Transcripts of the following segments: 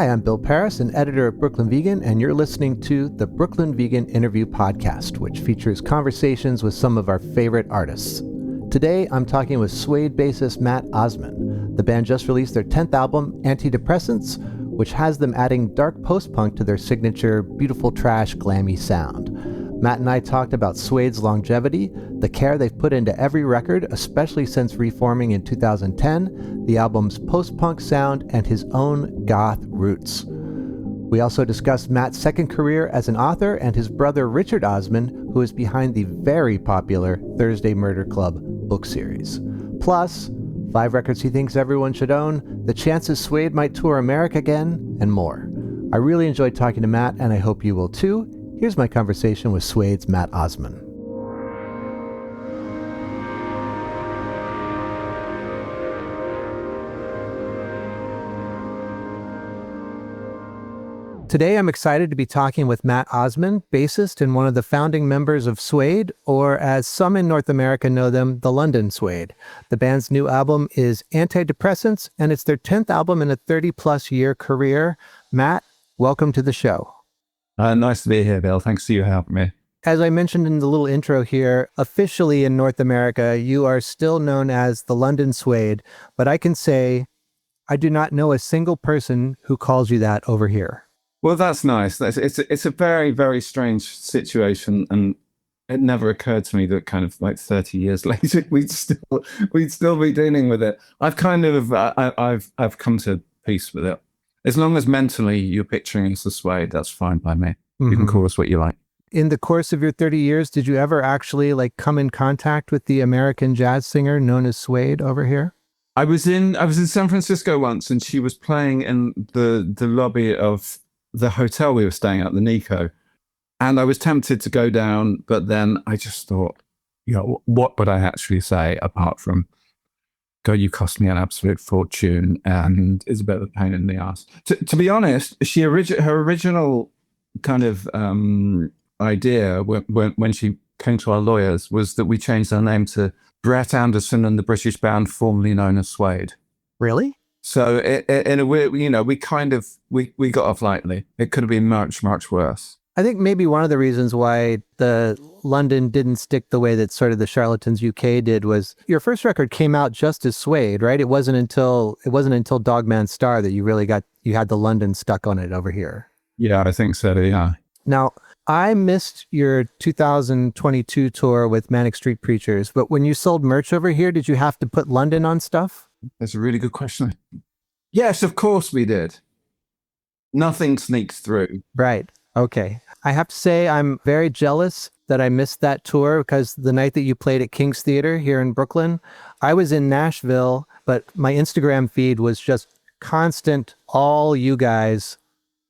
Hi, I'm Bill Pearis, an editor at Brooklyn Vegan, and you're listening to the Brooklyn Vegan Interview Podcast, which features conversations with some of our favorite artists. Today, I'm talking with Suede bassist Mat Osman. The band just released their 10th album, Antidepressants, which has them adding dark post-punk to their signature beautiful trash glammy sound. Matt and I talked about Suede's longevity, the care they've put into every record, especially since reforming in 2010, the album's post-punk sound, and his own goth roots. We also discussed Matt's second career as an author and his brother Richard Osman, who is behind the very popular Thursday Murder Club book series. Plus, 5 records he thinks everyone should own, the chances Suede might tour America again, and more. I really enjoyed talking to Matt, and I hope you will too. Here's my conversation with Suede's Mat Osman. Today, I'm excited to be talking with Mat Osman, bassist and one of the founding members of Suede, or as some in North America know them, the London Suede. The band's new album is Antidepressants, and it's their 10th album in a 30-plus year career. Matt, welcome to the show. Nice to be here, Bill. Thanks for you having me. As I mentioned in the little intro here, officially in North America, you are still known as the London Suede, but I can say I do not know a single person who calls you that over here. Well, that's nice. It's a very, very strange situation, and it never occurred to me that kind of like 30 years later we'd still be dealing with it. I've kind of I've come to peace with it. As long as mentally you're picturing us as Suede, that's fine by me. You can call us what you like. In the course of your 30 years, did you ever actually come in contact with the American jazz singer known as Suede over here? I was in San Francisco once, and she was playing in the lobby of the hotel we were staying at, the Nico. And I was tempted to go down, but then I just thought, what would I actually say apart from, God, you cost me an absolute fortune, and it's a bit of a pain in the ass. To be honest, her original kind of idea when she came to our lawyers was that we changed our name to Brett Anderson and the British band formerly known as Suede. Really? So in a way, we got off lightly. It could have been much, much worse. I think maybe one of the reasons why the London didn't stick the way that sort of the Charlatans UK did was your first record came out just as Suede, right? It wasn't until Dogman Star that you had the London stuck on it over here. Yeah, I think so. Yeah. Now, I missed your 2022 tour with Manic Street Preachers, but when you sold merch over here, did you have to put London on stuff? That's a really good question. Yes, of course we did. Nothing sneaks through. Right. Okay. I have to say I'm very jealous that I missed that tour because the night that you played at King's Theater here in Brooklyn, I was in Nashville, but my Instagram feed was just constant, all you guys,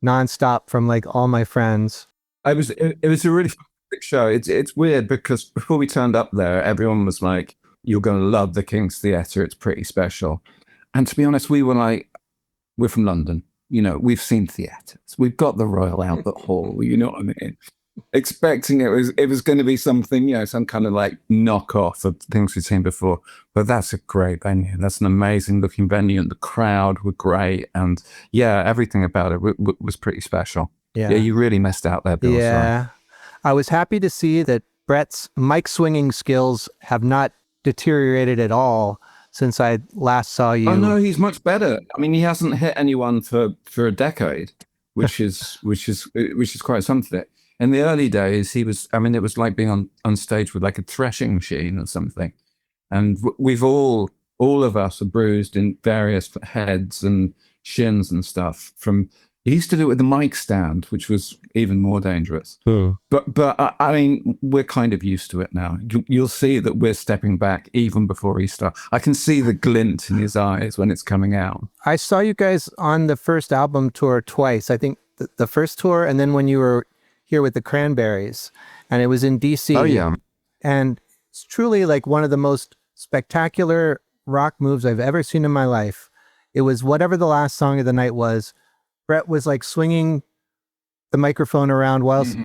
nonstop from all my friends. It was a really fantastic show. It's weird because before we turned up there, everyone was like, you're going to love the King's Theatre. It's pretty special. And to be honest, we were like, we're from London. We've seen theatres. We've got the Royal Albert Hall. You know what I mean? Expecting it was going to be something, some kind of knockoff of things we've seen before. But that's a great venue. That's an amazing looking venue, and the crowd were great. And yeah, everything about it was pretty special. Yeah, you really missed out there, Bill. Yeah, sorry. I was happy to see that Brett's mic swinging skills have not deteriorated at all since I last saw you. Oh no, he's much better. I mean, he hasn't hit anyone for a decade, which is quite something. In the early days, it was like being on stage with a threshing machine or something. And we've all of us are bruised in various heads and shins and stuff from. He used to do it with the mic stand, which was even more dangerous. But I mean, we're kind of used to it now. You'll see that we're stepping back even before he starts. I can see the glint in his eyes when it's coming out. I saw you guys on the first album tour twice. I think the first tour, and then when you were here with the Cranberries, and it was in DC. Oh yeah. And it's truly one of the most spectacular rock moves I've ever seen in my life. It was whatever the last song of the night was. Brett was swinging the microphone around whilst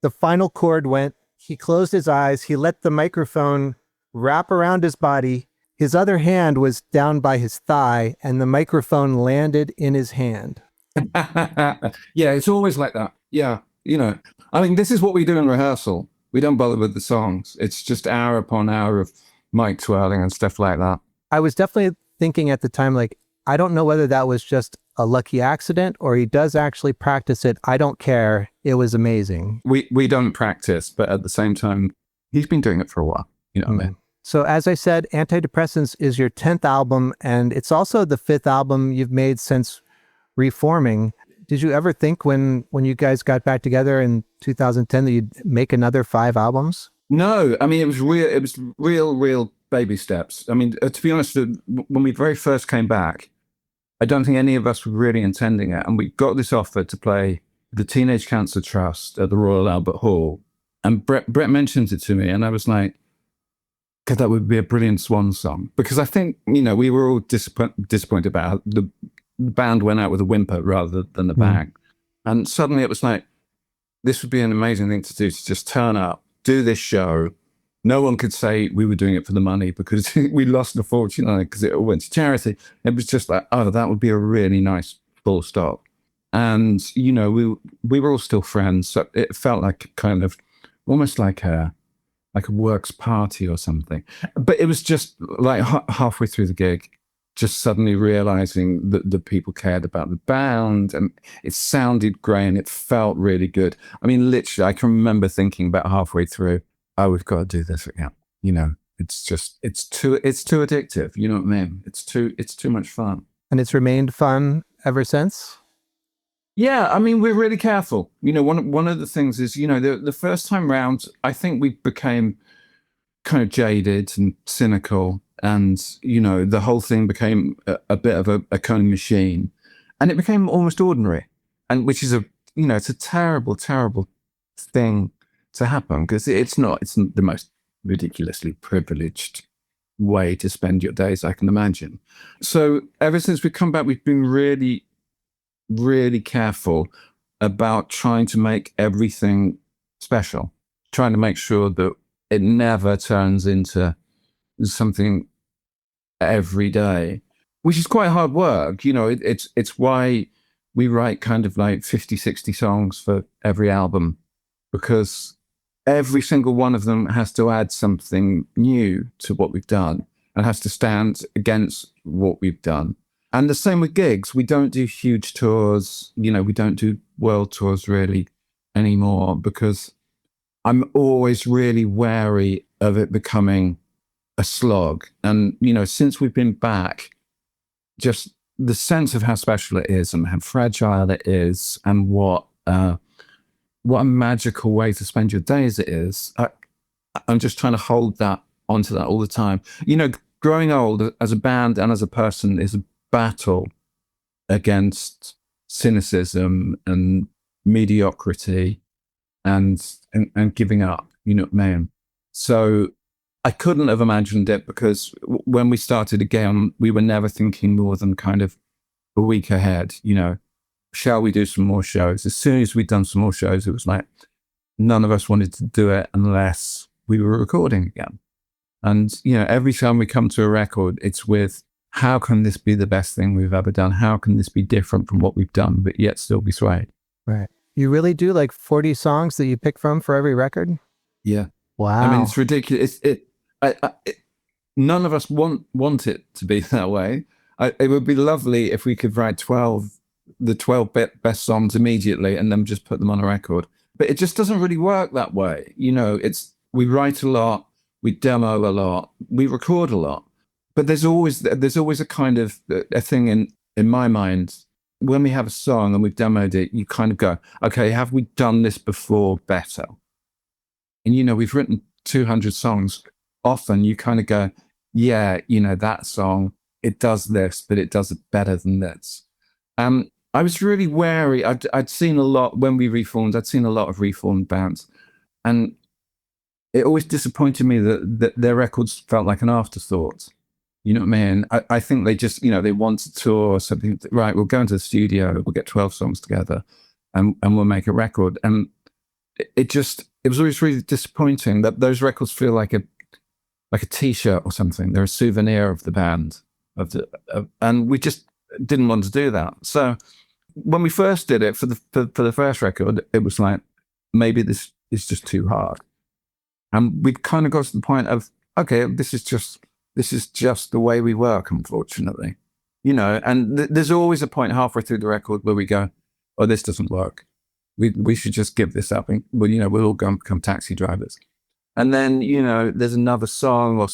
the final chord went. He closed his eyes. He let the microphone wrap around his body. His other hand was down by his thigh, and the microphone landed in his hand. Yeah, it's always like that. Yeah, I mean, this is what we do in rehearsal. We don't bother with the songs. It's just hour upon hour of mic twirling and stuff like that. I was definitely thinking at the time, like, I don't know whether that was just a lucky accident or he does actually practice it. I don't care. It was amazing. We don't practice, but at the same time, he's been doing it for a while. You know what I mean? So as I said, Antidepressants is your 10th album, and it's also the 5th album you've made since reforming. Did you ever think when you guys got back together in 2010 that you'd make another 5 albums? No, I mean, it was real. It was real baby steps. I mean, to be honest, when we very first came back, I don't think any of us were really intending it. And we got this offer to play the Teenage Cancer Trust at the Royal Albert Hall. And Brett mentioned it to me, and I was like, God, that would be a brilliant swan song. Because I think, we were all disappointed about how the band went out with a whimper rather than a bang. And suddenly it was like, this would be an amazing thing to do, to just turn up, do this show. No one could say we were doing it for the money because we lost a fortune on it because it all went to charity. It was just like, oh, that would be a really nice full stop. And, we were all still friends. So it felt like kind of almost like a works party or something. But it was just like halfway through the gig, just suddenly realizing that the people cared about the band and it sounded great and it felt really good. I mean, literally, I can remember thinking about halfway through, oh, we've got to do this again. It's too addictive. You know what I mean? It's too much fun. And it's remained fun ever since? Yeah, I mean, we're really careful. One of the things is, the first time round, I think we became kind of jaded and cynical, and the whole thing became a bit of a kind of machine, and it became almost ordinary, and which is it's a terrible thing to happen, because it's the most ridiculously privileged way to spend your days I can imagine. So ever since we've come back, we've been really careful about trying to make everything special, trying to make sure that it never turns into something every day, which is quite hard work. It's why we write kind of like 50, 60 songs for every album, because every single one of them has to add something new to what we've done and has to stand against what we've done. And the same with gigs. We don't do huge tours. We don't do world tours really anymore, because I'm always really wary of it becoming a slog. And, since we've been back, just the sense of how special it is and how fragile it is and what a magical way to spend your days it is. I'm just trying to hold that onto that all the time. Growing old as a band and as a person is a battle against cynicism and mediocrity and giving up, you know what I mean? So I couldn't have imagined it, because when we started again, we were never thinking more than kind of a week ahead, shall we do some more shows? As soon as we'd done some more shows, it was like none of us wanted to do it unless we were recording again. And, every time we come to a record, it's with, how can this be the best thing we've ever done? How can this be different from what we've done, but yet still be Suede? Right. You really do like 40 songs that you pick from for every record? Yeah. Wow. I mean, it's ridiculous. None of us want it to be that way. It would be lovely if we could write the 12 best songs immediately and then just put them on a record. But it just doesn't really work that way. We write a lot, we demo a lot, we record a lot. But there's always a kind of a thing in my mind, when we have a song and we've demoed it, you kind of go, okay, have we done this before better? And, we've written 200 songs. Often you kind of go, yeah, that song, it does this, but it does it better than this. I was really wary. I'd seen a lot when we reformed. I'd seen a lot of reformed bands, and it always disappointed me that their records felt like an afterthought. You know what I mean? I think they just, they want to tour or something. Right, we'll go into the studio, we'll get 12 songs together and we'll make a record. And it was always really disappointing that those records feel like a t-shirt or something. They're a souvenir of the band. And we just didn't want to do that. So when we first did it for the first record, it was like, maybe this is just too hard. And we'd kind of got to the point of, okay, this is just the way we work, unfortunately. And there's always a point halfway through the record where we go, oh, this doesn't work. We should just give this up. And, we'll all become taxi drivers. And then, there's another song or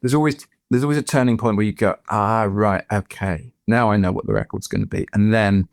there's always a turning point where you go, right, okay, now I know what the record's going to be. And then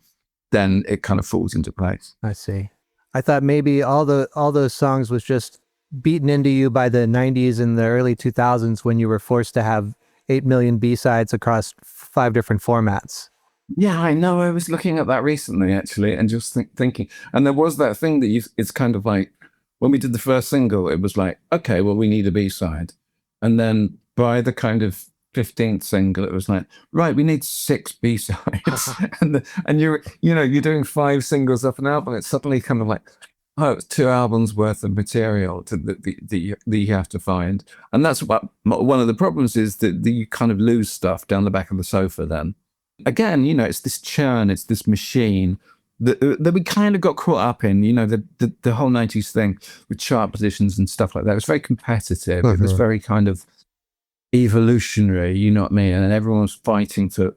it kind of falls into place. I see. I thought maybe all those songs was just beaten into you by the 90s and the early 2000s when you were forced to have 8 million B-sides across 5 different formats. Yeah, I know. I was looking at that recently, actually, and just thinking. And there was that thing that it's kind of like, when we did the first single, it was like, okay, well, we need a B-side. And then by the kind of 15th single, it was like, right, we need 6 B-sides. and you're doing 5 singles off an album. It's suddenly kind of like, oh, it's 2 albums worth of material that you have to find. And that's what one of the problems is, that you kind of lose stuff down the back of the sofa then. Again, it's this churn, it's this machine that we kind of got caught up in, the whole 90s thing with chart positions and stuff like that. It was very competitive. It was very kind of evolutionary, you know what I mean? And everyone was fighting for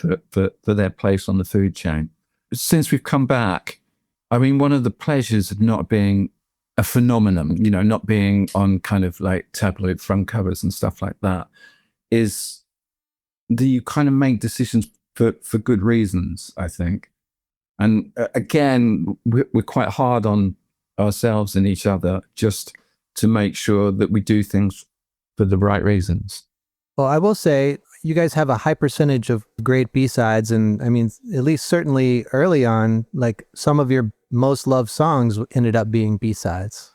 their place on the food chain. Since we've come back, I mean, one of the pleasures of not being a phenomenon, not being on kind of like tabloid front covers and stuff like that, is that you kind of make decisions for good reasons, I think. And again, we're quite hard on ourselves and each other just to make sure that we do things for the right reasons. Well, I will say you guys have a high percentage of great B-sides. And I mean, at least certainly early on, like some of your most loved songs ended up being B-sides.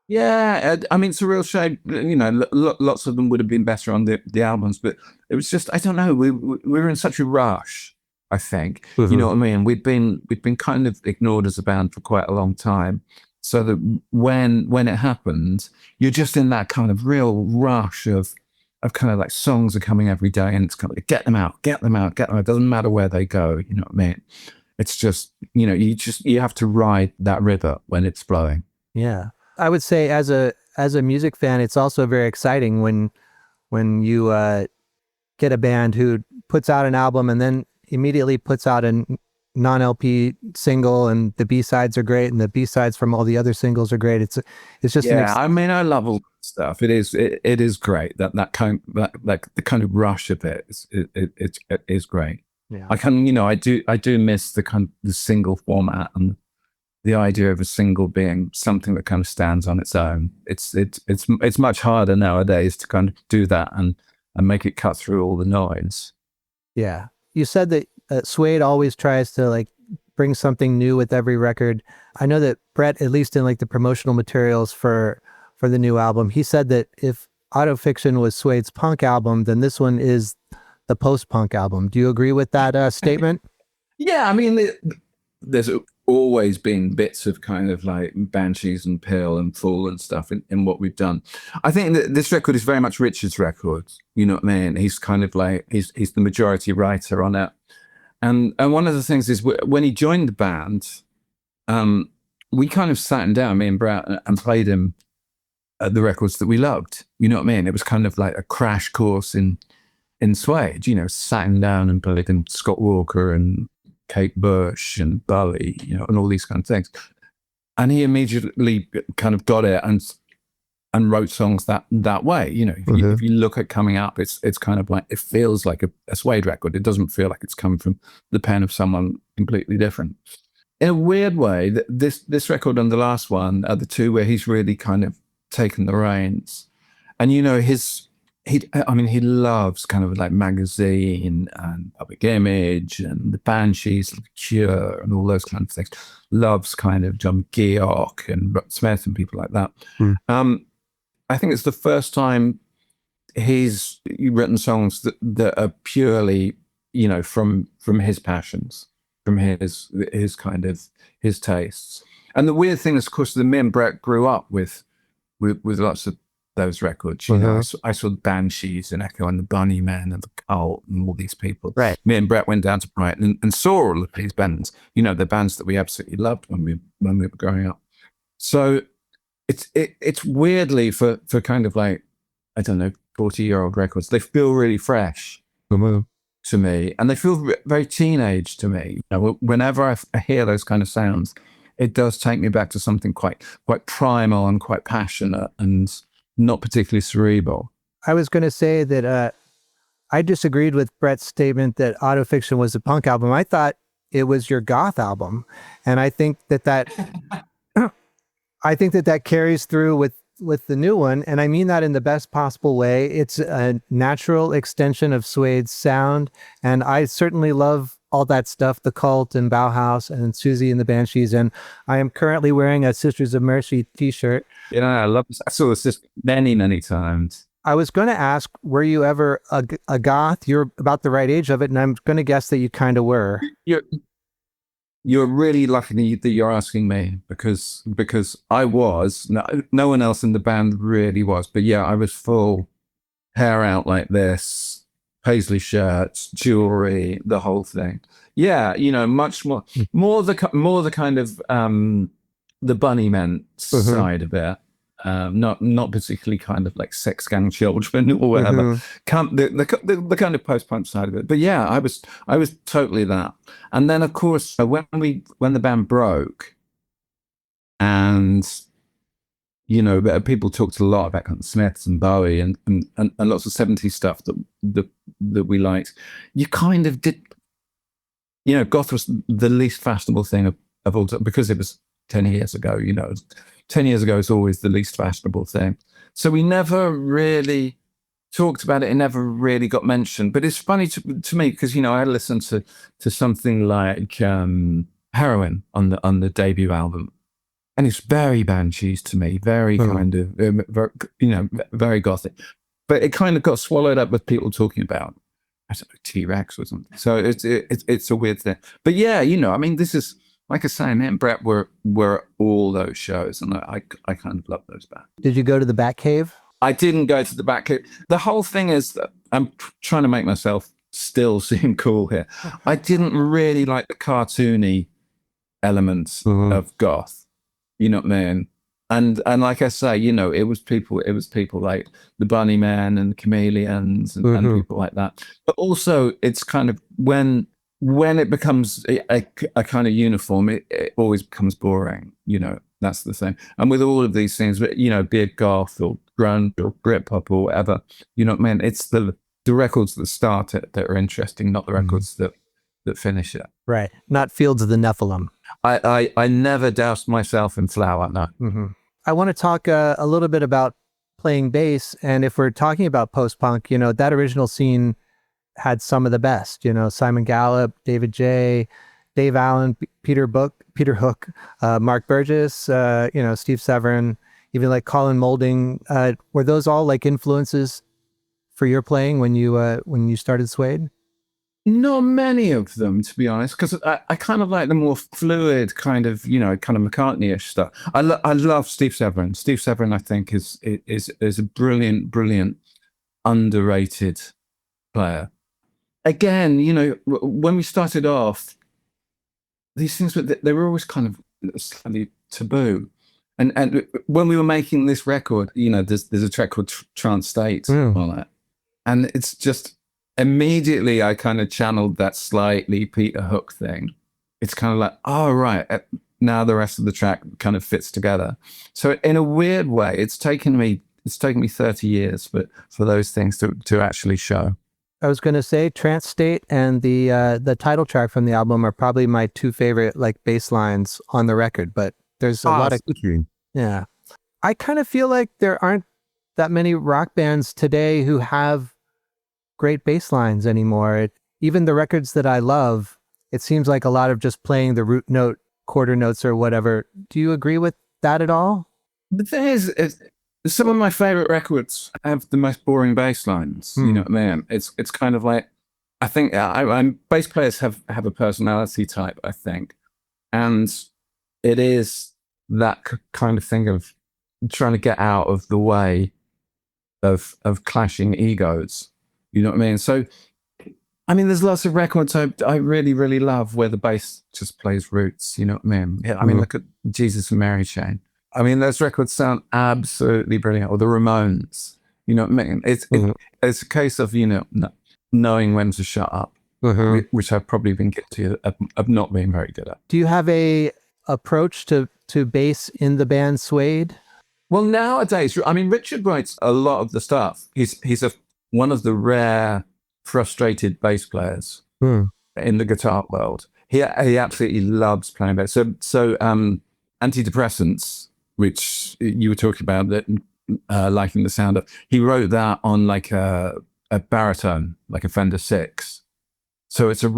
Yeah, I mean, it's a real shame. Lots of them would have been better on the albums, but it was just, I don't know. We were in such a rush, I think. You know what I mean? We'd been kind of ignored as a band for quite a long time, so that when it happened, you're just in that kind of real rush of kind of like songs are coming every day, and it's kind of like, get them out. It doesn't matter where they go. You know what I mean? It's just, you have to ride that river when it's flowing. Yeah. I would say as a music fan, it's also very exciting when you get a band who puts out an album and then immediately puts out a non-LP single, and the B-sides are great, and the B-sides from all the other singles are great. It's just I mean, I love all that stuff. It is great that kind like the kind of rush of it is great. Yeah. I do miss the kind of the single format and the idea of a single being something that kind of stands on its own. It's much harder nowadays to kind of do that and make it cut through all the noise. Yeah. You said that Suede always tries to like bring something new with every record. I know that Brett, at least in like the promotional materials for the new album, he said that if Autofiction was Suede's punk album, then this one is the post-punk album. Do you agree with that statement? Yeah, I mean, there's always been bits of kind of like Banshees and Pill and Fool and stuff in what we've done. I think that this record is very much Richard's record. You know what I mean? He's kind of like, he's the majority writer on it. And one of the things is when he joined the band, we kind of sat him down, me and Brett, and played him the records that we loved. You know what I mean? It was kind of like a crash course in Suede, sat him down and played him Scott Walker and Kate Bush and Bowie, and all these kind of things. And he immediately kind of got it and wrote songs that way. If you look at Coming Up, it's kind of like, it feels like a Suede record. It doesn't feel like it's coming from the pen of someone completely different. In a weird way, this record and the last one are the two where he's really kind of taken the reins. And he loves kind of like Magazine and Public Image and the Banshees, and the Cure, and all those kind of things. Loves kind of John Georg and Robert Smith and people like that. I think it's the first time he's written songs that are purely, from his passions, from his kind of his tastes. And the weird thing is, of course, that me and Brett grew up with lots of those records. I saw the Banshees and Echo and the Bunnymen and the Cult and all these people. Right. Me and Brett went down to Brighton and saw all of these bands, the bands that we absolutely loved when we were growing up. So it's weirdly for kind of like, I don't know, 40-year-old records, they feel really fresh to me, and they feel very teenage to me. Whenever I hear those kind of sounds, it does take me back to something quite primal and quite passionate and not particularly cerebral. I was going to say that I disagreed with Brett's statement that Autofiction was a punk album. I thought it was your goth album, and I think that I think that carries through with the new one, and I mean that in the best possible way. It's a natural extension of Suede's sound, and I certainly love all that stuff, the Cult and Bauhaus and Susie and the Banshees, and I am currently wearing a Sisters of Mercy t-shirt. I love this. I saw this many times. I was going to ask, were you ever a goth? You're about the right age of it, and I'm going to guess that you kind of were. You're really lucky that you're asking me, because I was. No one else in the band really was. But yeah, I was full hair out like this, paisley shirts, jewelry, the whole thing. Yeah, much more the kind of the bunny men side of it. Not particularly kind of like sex gang children or whatever. The kind of post-punk side of it. But yeah, I was totally that. And then of course when the band broke, and people talked a lot about kind of Smiths and Bowie and lots of 70s stuff that we liked. You kind of did. Goth was the least fashionable thing of all time, because it was 10 years ago. 10 years ago is always the least fashionable thing. So we never really talked about it. It never really got mentioned. But it's funny to me because, I listened to something like Heroin on the debut album. And it's very Banshees to me, very kind of, very gothic. But it kind of got swallowed up with people talking about, I don't know, T-Rex or something. So it's a weird thing. But yeah, this is, like I say, me and Brett were all those shows, and I kind of love those bands. Did you go to the Batcave? I didn't go to the Batcave. The whole thing is that I'm trying to make myself still seem cool here. I didn't really like the cartoony elements of goth. You know what I mean? And like I say, it was people like the Bunnymen and the Chameleons and people like that. But also, it's kind of when it becomes a kind of uniform, it always becomes boring. That's the thing. And with all of these things, be it goth or grunge or Britpop or whatever, it's the records that start it that are interesting, not the records that finish it. Right. Not Fields of the Nephilim. I never doused myself in flour, no. I want to talk a little bit about playing bass. And if we're talking about post-punk, that original scene had some of the best, Simon Gallup, David J., Dave Allen, Peter Hook, Mark Burgess, Steve Severin, even like Colin Moulding. Were those all like influences for your playing when you started Suede? Not many of them, to be honest, because I kind of like the more fluid kind of, kind of McCartney-ish stuff. I love Steve Severin. Steve Severin, I think, is a brilliant, underrated player. Again, when we started off, these things they were always kind of slightly taboo. And when we were making this record, there's a track called Trance State on it, and it's just immediately I kind of channeled that slightly Peter Hook thing. It's kind of like, oh right, now the rest of the track kind of fits together. So in a weird way, it's taken me 30 years for those things to actually show. I was going to say Trance State and the title track from the album are probably my two favorite like bass lines on the record, but there's a lot of, yeah. I kind of feel like there aren't that many rock bands today who have great bass lines anymore. Even the records that I love, it seems like a lot of just playing the root note, quarter notes or whatever. Do you agree with that at all? The thing is some of my favorite records have the most boring bass lines. You know what I mean? It's kind of like, I think bass players have a personality type, I think. And it is that kind of thing of trying to get out of the way of clashing egos. You know what I mean? So I mean, there's lots of records I really, really love where the bass just plays roots. You know what I mean? Yeah, I mean, look at Jesus and Mary Chain. I mean, those records sound absolutely brilliant. Or the Ramones. You know what I mean? It's a case of, knowing when to shut up, which I've probably been guilty of not being very good at. Do you have a approach to bass in the band Suede? Well, nowadays, I mean, Richard writes a lot of the stuff. He's one of the rare frustrated bass players in the guitar world. He absolutely loves playing bass. So Antidepressants, which you were talking about, that liking the sound of, he wrote that on like a baritone, like a Fender 6. So it's a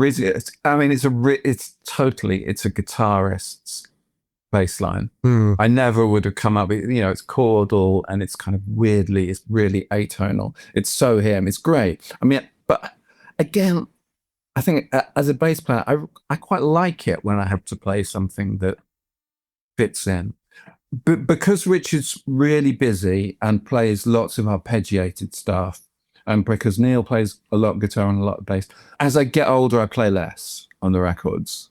guitarist's bass line. I never would have come up with, it's chordal and it's kind of weirdly, it's really atonal. It's so him. It's great. I mean, but again, I think as a bass player, I quite like it when I have to play something that fits in. But because Richard's really busy and plays lots of arpeggiated stuff, and because Neil plays a lot of guitar and a lot of bass, as I get older, I play less on the records,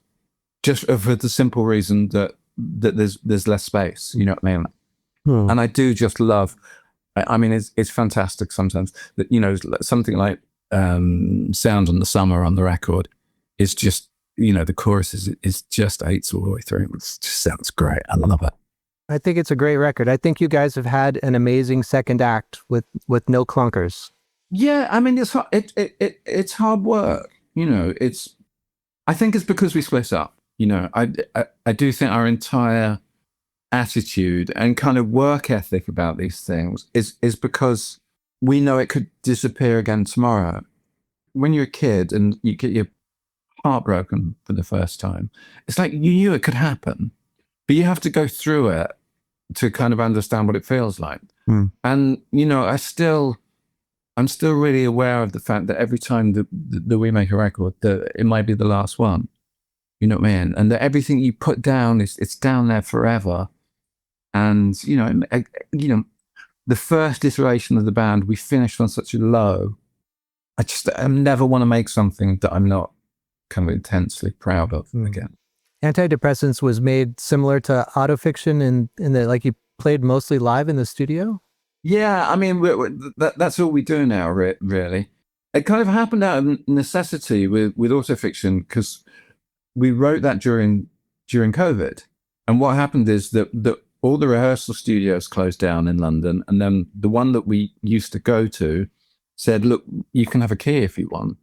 just for the simple reason that there's less space. You know what I mean? And I do just love. I mean, it's fantastic sometimes that something like Sound on the Summer on the record is just the chorus is just 8s all the way through. It just sounds great. I love it. I think it's a great record. I think you guys have had an amazing second act with no clunkers. Yeah, I mean, it's it's hard work. I think it's because we split up. I do think our entire attitude and kind of work ethic about these things is because we know it could disappear again tomorrow. When you're a kid and you get your heart broken for the first time, it's like you knew it could happen, but you have to go through it to kind of understand what it feels like. And I'm still really aware of the fact that every time that we make a record, that it might be the last one. You know what I mean? And that everything you put down it's down there forever. And the first iteration of the band, we finished on such a low. I never want to make something that I'm not kind of intensely proud of again. Antidepressants was made similar to Autofiction in that, like, you played mostly live in the studio? Yeah, I mean, that's all we do now, really. It kind of happened out of necessity with Autofiction, because we wrote that during COVID. And what happened is that all the rehearsal studios closed down in London. And then the one that we used to go to said, look, you can have a key if you want.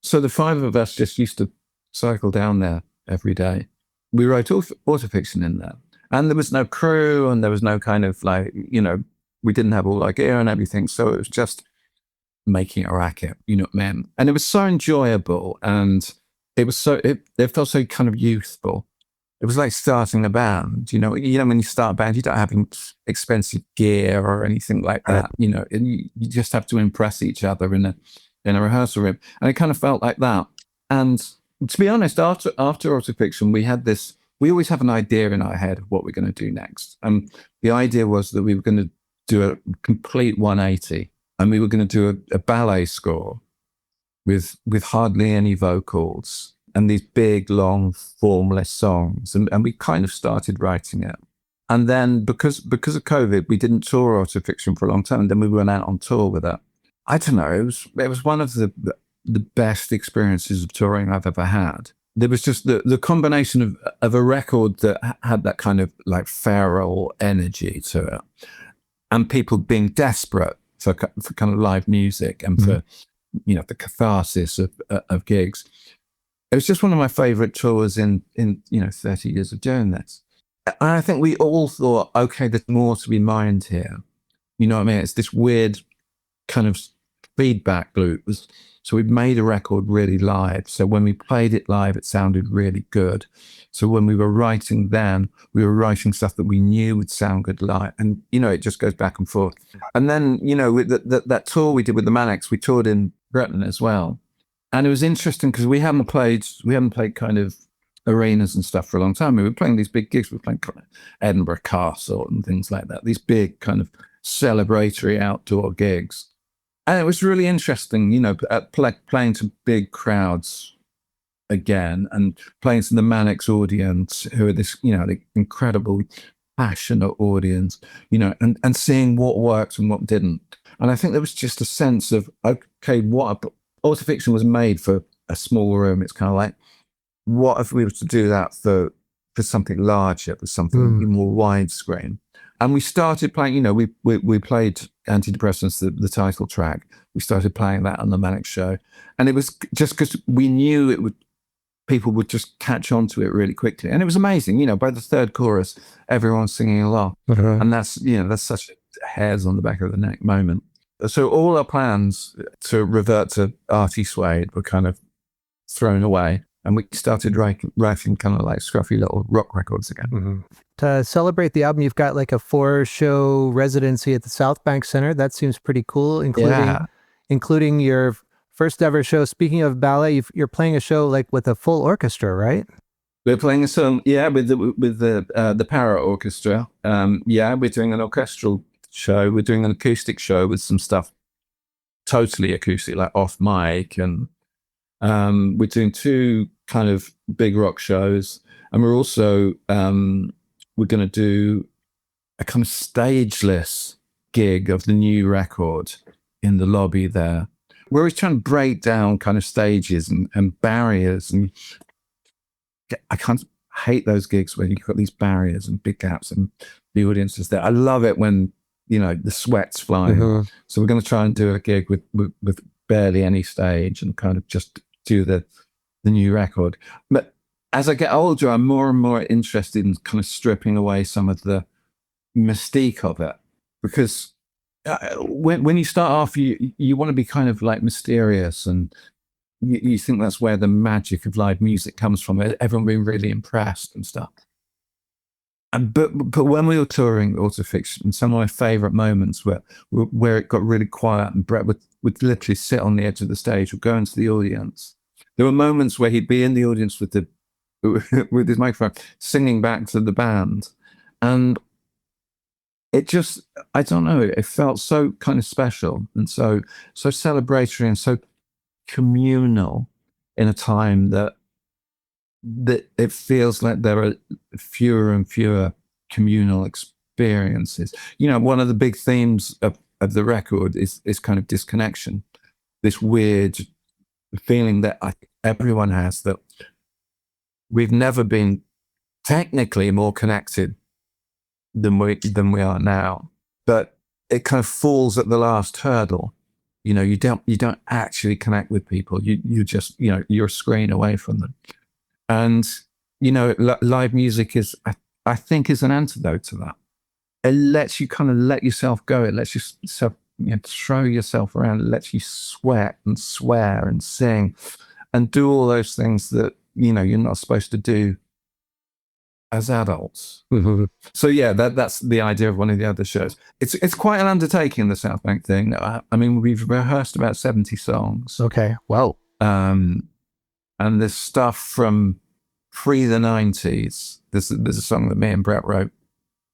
So the 5 of us just used to cycle down there every day. We wrote Autofiction in there. And there was no crew and there was no kind of we didn't have all our gear and everything. So it was just making a racket, you know what I mean? And it was so enjoyable, and it felt so kind of youthful. It was like starting a band, when you start a band, you don't have expensive gear or anything like that, and you just have to impress each other in a rehearsal room. And it kind of felt like that. And to be honest, after Autofiction, we always have an idea in our head of what we're going to do next. And the idea was that we were going to do a complete 180, and we were going to do a ballet score with hardly any vocals and these big, long, formless songs. And we kind of started writing it. And then because of COVID, we didn't tour Autofiction for a long time. And then we went out on tour with it. I don't know, it was one of the best experiences of touring I've ever had. There was just the combination of a record that had that kind of like feral energy to it, and people being desperate for kind of live music and for the catharsis of gigs. It was just one of my favorite tours in 30 years of doing this. And I think we all thought, okay, there's more to be mined here. You know what I mean? It's this weird kind of feedback loop. So we made a record really live. So when we played it live, it sounded really good. So when we were writing then, we were writing stuff that we knew would sound good live. And, it just goes back and forth. And then, with that tour we did with the Manics, we toured in Britain as well. And it was interesting because we hadn't played kind of arenas and stuff for a long time. We were playing these big gigs. We were playing Edinburgh Castle and things like that. These big kind of celebratory outdoor gigs. And it was really interesting, you know, playing to big crowds again and playing to the Mannix audience, who are this, you know, the incredible, passionate audience, you know, and seeing what worked and what didn't. And I think there was just a sense of, okay, Autofiction was made for a small room. It's kind of like, what if we were to do that for something larger, for something more widescreen? And we started playing, you know, we played Antidepressants, the title track. We started playing that on the Mannix show. And it was just because we knew people would just catch on to it really quickly. And it was amazing, you know, by the third chorus, everyone's singing along. And that's, you know, that's such a hairs on the back of the neck moment. So all our plans to revert to arty Suede were kind of thrown away. And we started writing kind of like scruffy little rock records again. To celebrate the album, you've got like a 4-show residency at the South Bank Center. That seems pretty cool, including your first ever show. Speaking of ballet, you're playing a show like with a full orchestra, right? We're playing a song, with the Para Orchestra. We're doing an orchestral show. We're doing an acoustic show with some stuff totally acoustic, like off mic, and we're doing 2 kind of big rock shows, and we're also we're going to do a kind of stageless gig of the new record in the lobby there. We're always trying to break down kind of stages and barriers, and I can't hate those gigs where you've got these barriers and big gaps and the audience is there. I love it when, you know, the sweat's flying. So we're going to try and do a gig with barely any stage and kind of just do the new record. But as I get older, I'm more and more interested in kind of stripping away some of the mystique of it, because when you start off, you want to be kind of like mysterious, and you think that's where the magic of live music comes from. Everyone being really impressed and stuff. But when we were touring Autofiction, some of my favorite moments where it got really quiet and Brett would literally sit on the edge of the stage or go into the audience. There were moments where he'd be in the audience with his microphone singing back to the band, and it just, I don't know, it felt so kind of special and so celebratory and so communal in a time that it feels like there are fewer and fewer communal experiences. You know, one of the big themes of the record is kind of disconnection, this weird feeling that everyone has, that we've never been technically more connected than we are now, but it kind of falls at the last hurdle. You know, you don't actually connect with people. You just, you know, you're a screen away from them. And, you know, live music is, I think, is an antidote to that. It lets you kind of let yourself go. It lets you throw yourself around. It lets you sweat and swear and sing and do all those things that, you know, you're not supposed to do as adults. So yeah, that's the idea of one of the other shows. It's quite an undertaking, the South Bank thing. I mean, we've rehearsed about 70 songs. Okay. Wow. And there's stuff from pre the 90s. There's a song that me and Brett wrote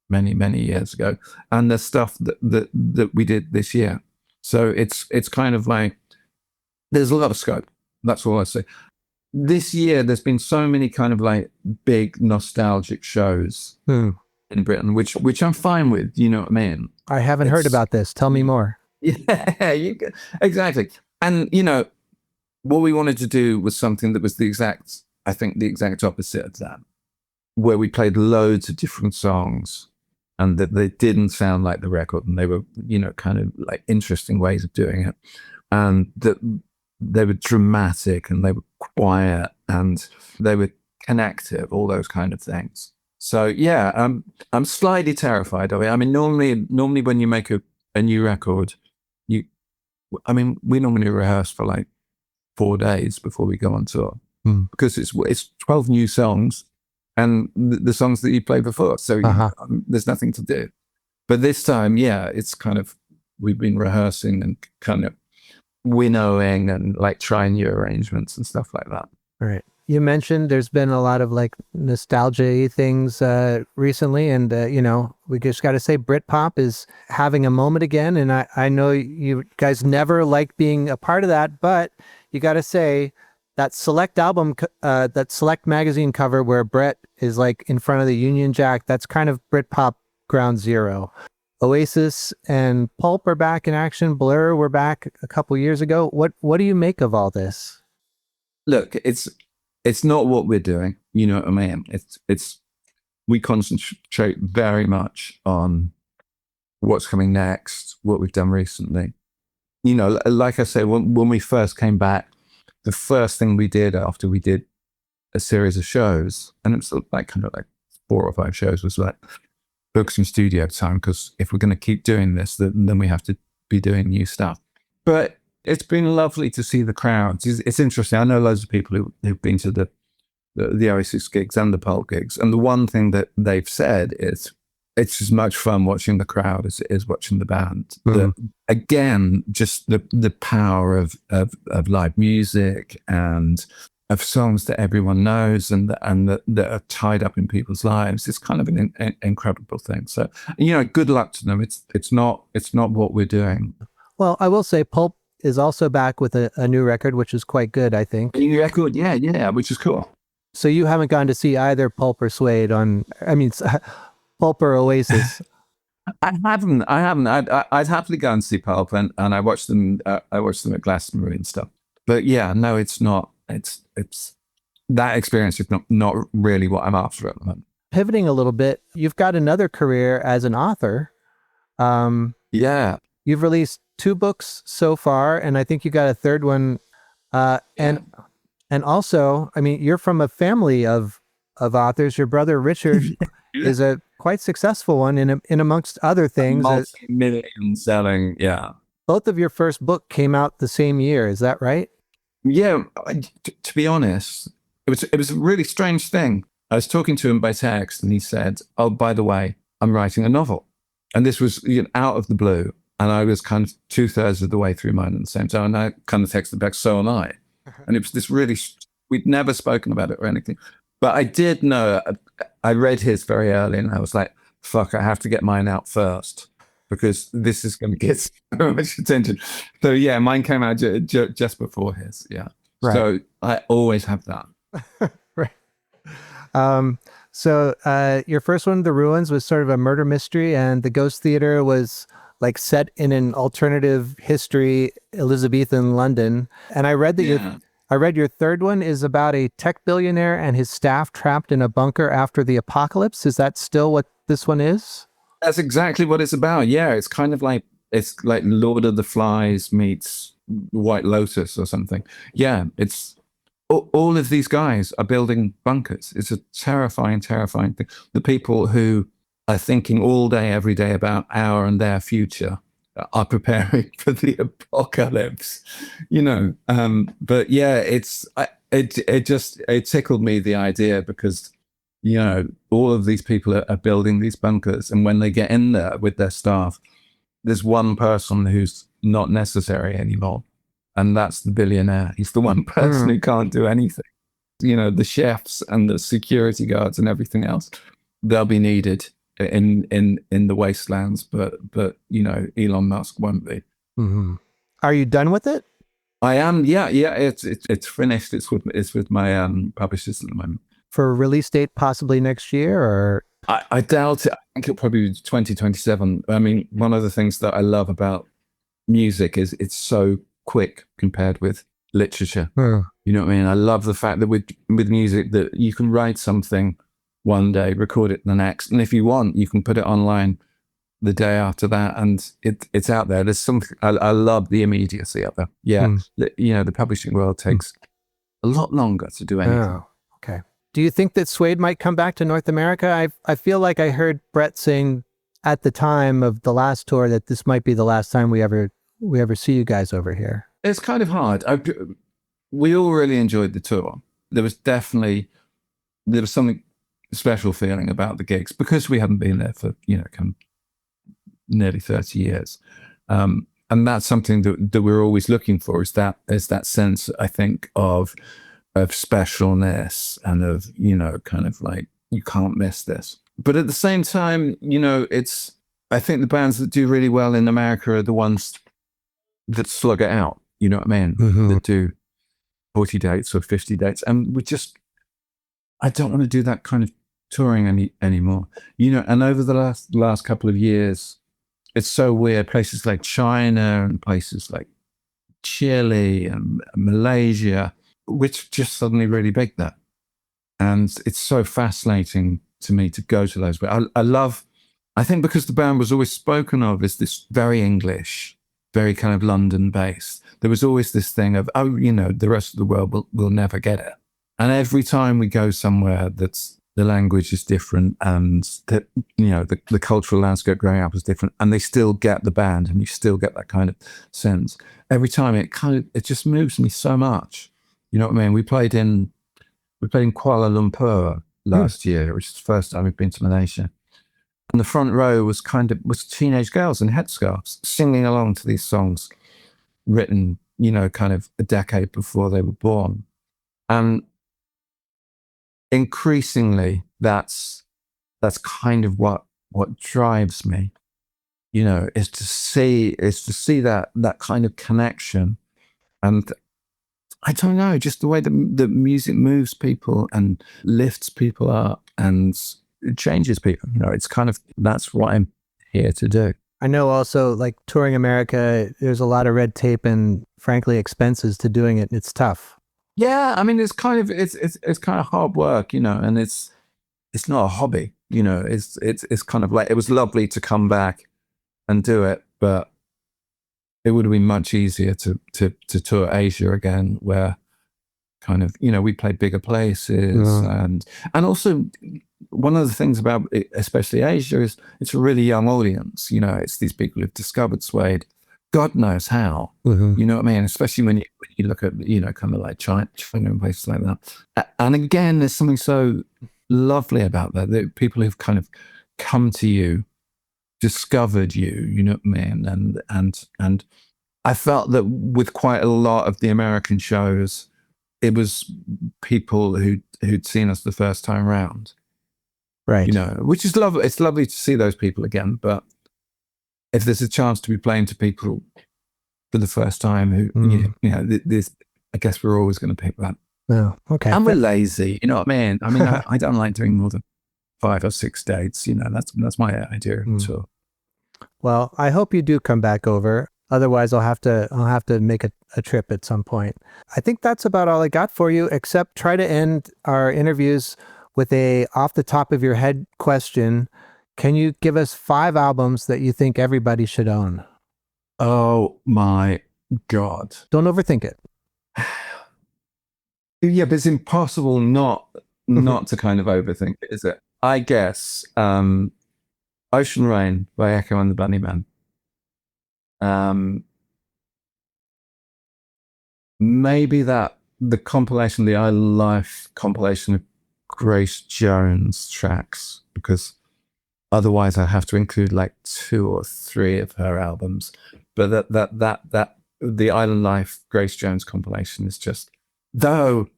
many years ago, and there's stuff that we did this year. So it's kind of like there's a lot of scope. That's all I say. This year, there's been so many kind of like big nostalgic shows in Britain, which I'm fine with. You know what I mean? I haven't heard about this. Tell me more. Yeah, exactly. And you know, what we wanted to do was something that was the exact opposite of that, where we played loads of different songs, and that they didn't sound like the record, and they were, you know, kind of like interesting ways of doing it, and that they were dramatic and they were quiet and they were connective, all those kind of things. So yeah, I'm slightly terrified of it. I mean, normally when you make a new record, we normally rehearse for like 4 days before we go on tour, because it's 12 new songs and the songs that you played before. So there's nothing to do. But this time, yeah, it's kind of, we've been rehearsing and kind of winnowing and like trying new arrangements and stuff like that. Right. You mentioned there's been a lot of like nostalgia things recently, and we just got to say Britpop is having a moment again. And I know you guys never like being a part of that, but you got to say that Select album, that Select magazine cover where Brett is like in front of the Union Jack. That's kind of Britpop ground zero. Oasis and Pulp are back in action. Blur were back a couple years ago. What do you make of all this? Look, it's not what we're doing. You know what I mean? It's we concentrate very much on what's coming next, what we've done recently. You know, like I say, when we first came back, the first thing we did after we did a series of shows, and it was like kind of like 4 or 5 shows, was like book some studio time, because if we're going to keep doing this, then we have to be doing new stuff. But it's been lovely to see the crowds. It's interesting. I know loads of people who've been to the Oasis gigs and the Pulp gigs, and the one thing that they've said is it's as much fun watching the crowd as it is watching the band. Again, just the power of live music and of songs that everyone knows and that are tied up in people's lives. It's kind of an incredible thing. So, good luck to them. It's not what we're doing. Well, I will say Pulp is also back with a new record, which is quite good, I think. A new record, yeah, which is cool. So you haven't gone to see either Pulp or Suede Pulp or Oasis? I haven't. I'd happily go and see Pulp, and I watched them. I watched them at Glastonbury and stuff. But yeah, no, it's not. It's that experience is not really what I'm after at the moment. Pivoting a little bit, you've got another career as an author. Yeah. You've released 2 books so far, and I think you got a third one. And also, I mean, you're from a family of authors. Your brother Richard is a quite successful one in amongst other things. Multi-million selling, yeah. Both of your first book came out the same year. Is that right? Yeah. To be honest, it was a really strange thing. I was talking to him by text, and he said, "Oh, by the way, I'm writing a novel," and this was out of the blue. And I was kind of 2/3 of the way through mine at the same time. And I kind of texted back, "So am I." And it was this really, we'd never spoken about it or anything. But I did know, I read his very early, and I was like, fuck, I have to get mine out first, because this is going to get so much attention. So yeah, mine came out just before his. Yeah. Right. So I always have that. Right. So your first one, The Ruins, was sort of a murder mystery, and The Ghost Theater was like set in an alternative history, Elizabethan London. And I read that your third one is about a tech billionaire and his staff trapped in a bunker after the apocalypse. Is that still what this one is? That's exactly what it's about. Yeah, it's kind of like, it's like Lord of the Flies meets White Lotus or something. Yeah, it's all of these guys are building bunkers. It's a terrifying, terrifying thing. The people who are thinking all day, every day about our and their future are preparing for the apocalypse, But yeah, it tickled me, the idea, because, all of these people are building these bunkers. And when they get in there with their staff, there's one person who's not necessary anymore. And that's the billionaire. He's the one person who can't do anything. The chefs and the security guards and everything else, they'll be needed in the wastelands, but Elon Musk won't be. Mm-hmm. Are you done with it? I am. Yeah. It's finished. It's with my publishers at the moment. For a release date possibly next year, or I doubt it. I think it'll probably be 2027. I mean, one of the things that I love about music is it's so quick compared with literature. You know what I mean? I love the fact that with music that you can write something one day, record it the next, and if you want, you can put it online the day after that, and it's out there. There's something I love the immediacy of it. Yeah, the publishing world takes a lot longer to do anything. Oh, okay. Do you think that Suede might come back to North America? I feel like I heard Brett saying at the time of the last tour that this might be the last time we ever see you guys over here. It's kind of hard. We all really enjoyed the tour. There was something special feeling about the gigs, because we haven't been there for nearly 30 years, and that's something that we're always looking for, is that sense, I think, of specialness and of, kind of like, you can't miss this. But at the same time, I think the bands that do really well in America are the ones that slug it out, you know what I mean? Mm-hmm. That do 40 dates or 50 dates. And I don't want to do that kind of touring anymore. And over the last couple of years, it's so weird. Places like China and places like Chile and Malaysia, which just suddenly really big there. And it's so fascinating to me to go to those. But I think because the band was always spoken of as this very English, very kind of London based, there was always this thing of, the rest of the world will never get it. And every time we go somewhere that's the language is different and that, the cultural landscape growing up is different and they still get the band and you still get that kind of sense. Every time it just moves me so much. You know what I mean? We played in Kuala Lumpur last year, which is the first time we've been to Malaysia. And the front row was teenage girls in headscarves singing along to these songs written, kind of a decade before they were born. And increasingly, that's kind of what drives me, is to see that kind of connection. And I don't know, just the way the music moves people and lifts people up and it changes people. It's kind of, that's what I'm here to do. I know also, like, touring America, there's a lot of red tape and frankly expenses to doing it. It's tough. Yeah, I mean, it's kind of hard work, and it's not a hobby, it's kind of like, it was lovely to come back and do it, but it would have been much easier to tour Asia again, where kind of, we played bigger places. And also one of the things about it, especially Asia, is it's a really young audience. It's these people who've discovered Suede God knows how. You know what I mean? Especially when you look at, kind of like China and places like that. And again, there's something so lovely about that. The people who've kind of come to you, discovered you, you know what I mean? And I felt that with quite a lot of the American shows, it was people who'd seen us the first time round. Right. Which is lovely. It's lovely to see those people again, but if there's a chance to be playing to people for the first time who, this, I guess we're always going to pick that. Oh, okay. And we're lazy, you know what I mean? I mean, I don't like doing more than 5 or 6 dates. That's my idea of a tour. Well, I hope you do come back over. Otherwise, I'll have to make a trip at some point. I think that's about all I got for you, except try to end our interviews with a off the top of your head question. Can you give us 5 albums that you think everybody should own? Oh my God. Don't overthink it. Yeah, but it's impossible not to kind of overthink it, is it? I guess Ocean Rain by Echo and the Bunnymen. Maybe the compilation, the Island Life compilation of Grace Jones tracks, because otherwise I have to include like 2 or 3 of her albums. But that the Island Life Grace Jones compilation is just, though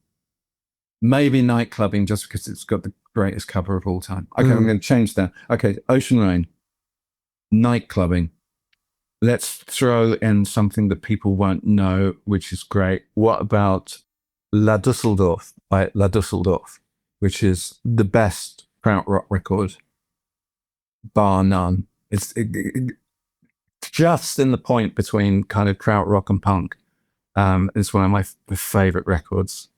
maybe Nightclubbing, just because it's got the greatest cover of all time. Okay, I'm going to change that. Okay, Ocean Rain, Nightclubbing. Let's throw in something that people won't know, which is great. What about La Dusseldorf by La Dusseldorf, which is the best krautrock record, bar none. It's just in the point between kind of krautrock and punk. It's one of my favorite records.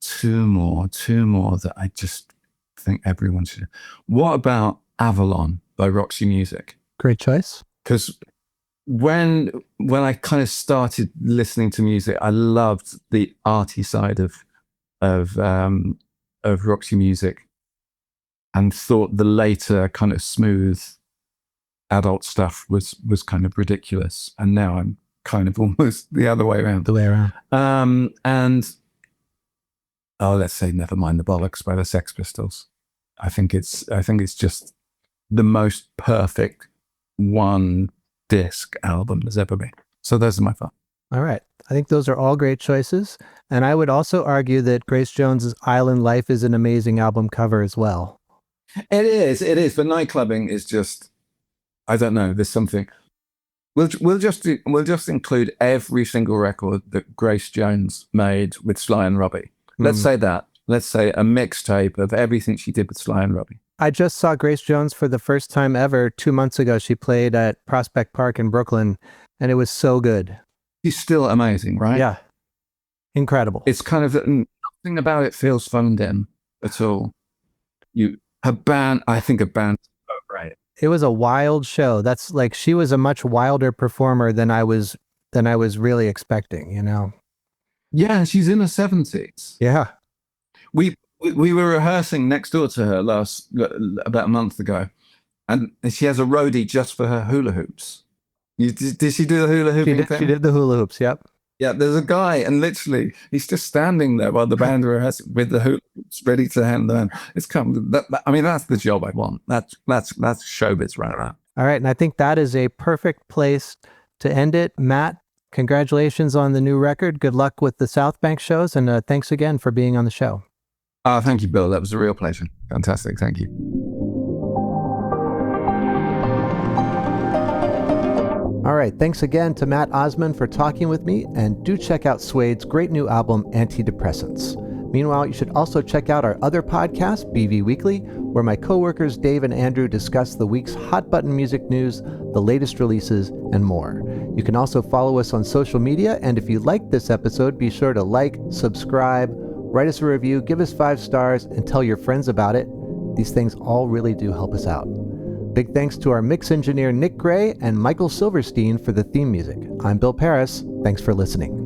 2 more that I just think everyone should. What about Avalon by Roxy Music? Great choice. Because when I kind of started listening to music, I loved the arty side of Roxy Music, and thought the later kind of smooth adult stuff was kind of ridiculous. And now I'm kind of almost the other way around. And let's say Never Mind the Bollocks by the Sex Pistols. I think it's just the most perfect 1 disc album there's ever been. So those are my 5. All right. I think those are all great choices. And I would also argue that Grace Jones's Island Life is an amazing album cover as well. It is. But nightclubbing is just, I don't know. There's something. We'll just include every single record that Grace Jones made with Sly and Robbie. Let's say that. Let's say a mixtape of everything she did with Sly and Robbie. I just saw Grace Jones for the first time ever 2 months ago. She played at Prospect Park in Brooklyn, and it was so good. She's still amazing, right? Yeah. Incredible. It's kind of, nothing about it feels fun then at all. Her band, I think a band, right. It was a wild show. That's like, she was a much wilder performer than I was really expecting, you know? Yeah, she's in her 70s. Yeah. We were rehearsing next door to her about a month ago, and she has a roadie just for her hula hoops. Did she do the hula hooping thing? She did the hula hoops, yep. Yeah, there's a guy, and literally he's just standing there while the band rehearsing with the hula hoops ready to hand them. It's I mean, that's the job I want. That's showbiz right now. All right, and I think that is a perfect place to end it. Matt, congratulations on the new record. Good luck with the South Bank shows, and thanks again for being on the show. Thank you, Bill. That was a real pleasure. Fantastic. Thank you. All right, thanks again to Mat Osman for talking with me, and do check out Suede's great new album, Antidepressants. Meanwhile, you should also check out our other podcast, BV Weekly, where my coworkers Dave and Andrew discuss the week's hot button music news, the latest releases, and more. You can also follow us on social media, and if you liked this episode, be sure to like, subscribe, write us a review, give us 5 stars, and tell your friends about it. These things all really do help us out. Big thanks to our mix engineer Nick Gray and Michael Silverstein for the theme music. I'm Bill Pearis. Thanks for listening.